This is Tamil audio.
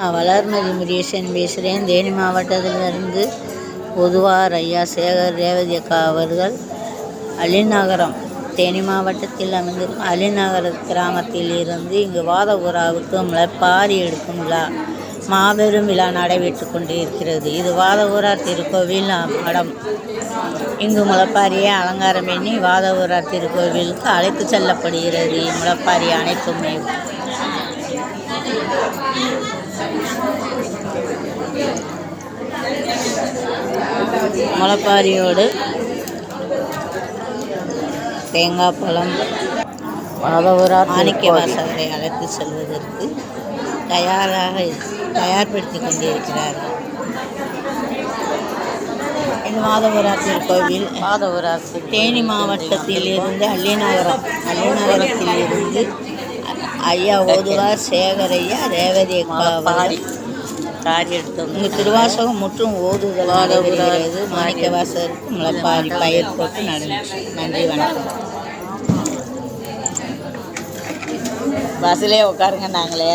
நான் வளர்மதி முருகேசன் பேசுகிறேன். தேனி மாவட்டத்திலிருந்து பொதுவார் ஐயா சேகர் ரேவதி அக்கா அவர்கள் அலிநகரம் தேனி மாவட்டத்தில் அமைந்திருக்கும் அலிநகர கிராமத்தில் இருந்து இங்கு வாதபுராவுக்கு முளைப்பாரி எடுக்கும் விழா மாபெரும் விழா நடைபெற்று கொண்டு இருக்கிறது. இது வாதபுரார் திருக்கோவில் மடம். இங்கு முளைப்பாரியை அலங்காரம் பண்ணி வாதபுரார் திருக்கோவிலுக்கு அழைத்து செல்லப்படுகிறது. முளைப்பாரி அனைத்துமே முளைப்பாரியோடு தேங்காய் பழம் வாதபுரார் மாணிக்க வாசகரை அழைத்து செல்வதற்கு தயார்படுத்தி கொண்டிருக்கிறார்கள். இது வாதபுரார் திருக்கோவில். வாதபுரார் தேனி மாவட்டத்தில் இருந்து அள்ளிநகரத்தில் இருந்து ஐயா ஓதுவார் சேகரையா ரேவதி இங்கு திருவாசகம் முற்றும் ஓதுதல் நடைபெறுகிறது. மாணிக்க வாசகருக்கு முளைப்பாரி பயிர் போட்டு நடந்துச்சு. நன்றி, வணக்கம். பஸ்ஸிலே உட்காருங்க நாங்களே.